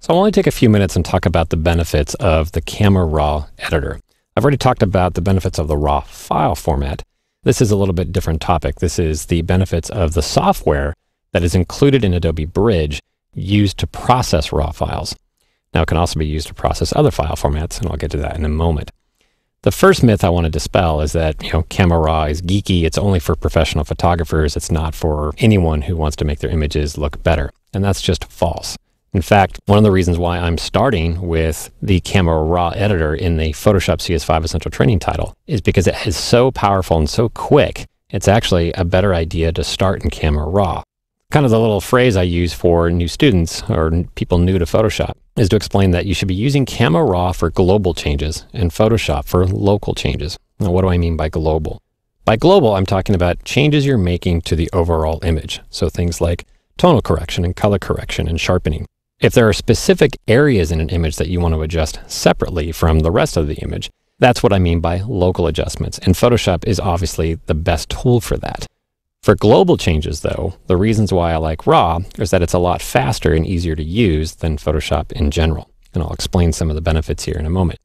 So I'll only take a few minutes and talk about the benefits of the Camera Raw editor. I've already talked about the benefits of the raw file format. This is a little bit different topic. This is the benefits of the software that is included in Adobe Bridge used to process raw files. Now it can also be used to process other file formats, and I'll get to that in a moment. The first myth I want to dispel is that, Camera Raw is geeky. It's only for professional photographers. It's not for anyone who wants to make their images look better. And that's just false. In fact, one of the reasons why I'm starting with the Camera Raw editor in the Photoshop CS5 Essential Training title is because it is so powerful and so quick, it's actually a better idea to start in Camera Raw. Kind of the little phrase I use for new students or people new to Photoshop is to explain that you should be using Camera Raw for global changes and Photoshop for local changes. Now, what do I mean by global? By global, I'm talking about changes you're making to the overall image. So things like tonal correction and color correction and sharpening. If there are specific areas in an image that you want to adjust separately from the rest of the image, that's what I mean by local adjustments. And Photoshop is obviously the best tool for that. For global changes, though, the reasons why I like RAW is that it's a lot faster and easier to use than Photoshop in general. And I'll explain some of the benefits here in a moment.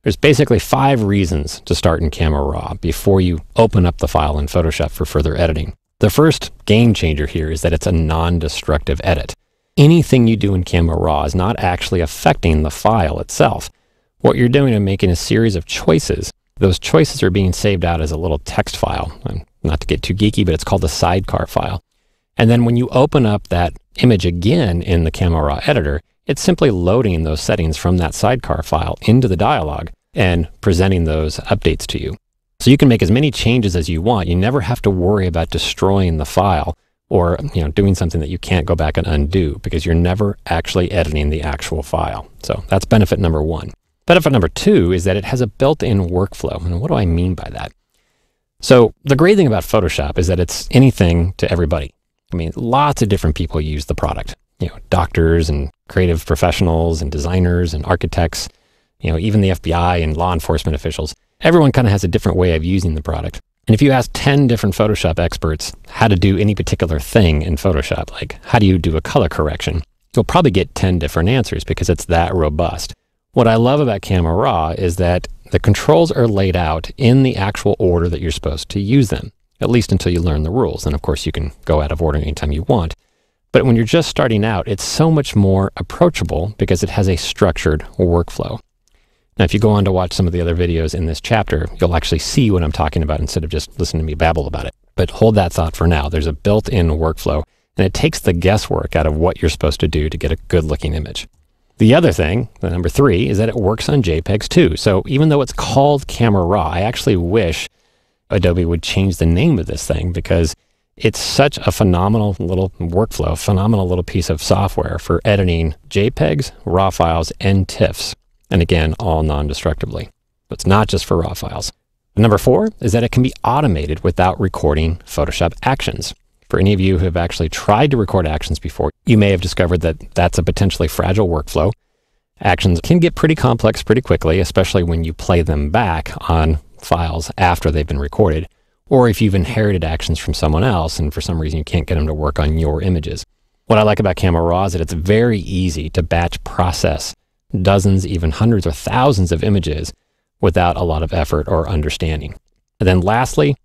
There's basically 5 reasons to start in Camera Raw before you open up the file in Photoshop for further editing. The first game changer here is that it's a non-destructive edit. Anything you do in Camera Raw is not actually affecting the file itself. What you're doing is making a series of choices. Those choices are being saved out as a little text file. Not to get too geeky, but it's called a sidecar file. And then when you open up that image again in the Camera Raw editor, it's simply loading those settings from that sidecar file into the dialog and presenting those updates to you. So you can make as many changes as you want. You never have to worry about destroying the file or doing something that you can't go back and undo because you're never actually editing the actual file. So that's benefit number 1. Benefit number 2 is that it has a built-in workflow. And what do I mean by that? So the great thing about Photoshop is that it's anything to everybody. I mean, lots of different people use the product. Doctors and creative professionals and designers and architects, even the FBI and law enforcement officials. Everyone kind of has a different way of using the product. And if you ask 10 different Photoshop experts how to do any particular thing in Photoshop, like how do you do a color correction, you'll probably get 10 different answers because it's that robust. What I love about Camera Raw is that the controls are laid out in the actual order that you're supposed to use them, at least until you learn the rules. And of course, you can go out of order anytime you want. But when you're just starting out, it's so much more approachable because it has a structured workflow. Now, if you go on to watch some of the other videos in this chapter, you'll actually see what I'm talking about instead of just listening to me babble about it. But hold that thought for now. There's a built-in workflow, and it takes the guesswork out of what you're supposed to do to get a good-looking image. The other thing, the number 3, is that it works on JPEGs too. So even though it's called Camera Raw, I actually wish Adobe would change the name of this thing because it's such a phenomenal little workflow, phenomenal little piece of software for editing JPEGs, RAW files, and TIFFs. And again, all non-destructively. But it's not just for RAW files. Number 4 is that it can be automated without recording Photoshop actions. For any of you who have actually tried to record actions before, you may have discovered that that's a potentially fragile workflow. Actions can get pretty complex pretty quickly, especially when you play them back on files after they've been recorded, or if you've inherited actions from someone else and for some reason you can't get them to work on your images. What I like about Camera Raw is that it's very easy to batch process dozens, even hundreds or thousands of images without a lot of effort or understanding. And then lastly,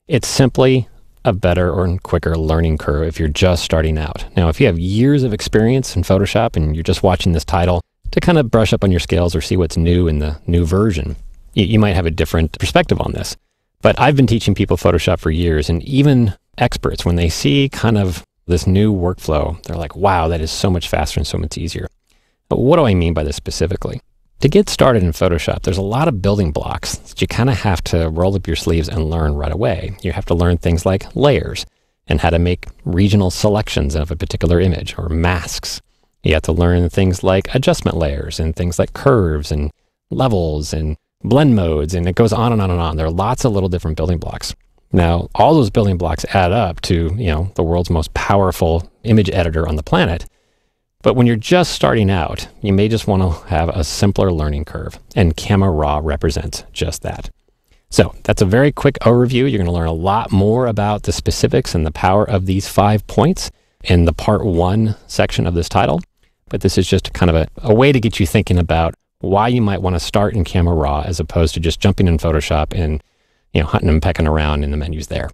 it's simply a better or quicker learning curve if you're just starting out. Now, if you have years of experience in Photoshop and you're just watching this title to kind of brush up on your skills or see what's new in the new version, you might have a different perspective on this. But I've been teaching people Photoshop for years, and even experts, when they see kind of this new workflow, they're like, wow, that is so much faster and so much easier. But what do I mean by this specifically? To get started in Photoshop, there's a lot of building blocks that you kind of have to roll up your sleeves and learn right away. You have to learn things like layers and how to make regional selections of a particular image or masks. You have to learn things like adjustment layers and things like curves and levels and blend modes, and it goes on and on and on. There are lots of little different building blocks. Now, all those building blocks add up to, the world's most powerful image editor on the planet. But when you're just starting out, you may just want to have a simpler learning curve, and Camera Raw represents just that. So that's a very quick overview. You're going to learn a lot more about the specifics and the power of these 5 points in the part 1 section of this title. but this is just kind of a way to get you thinking about why you might want to start in Camera Raw as opposed to just jumping in Photoshop and hunting and pecking around in the menus there.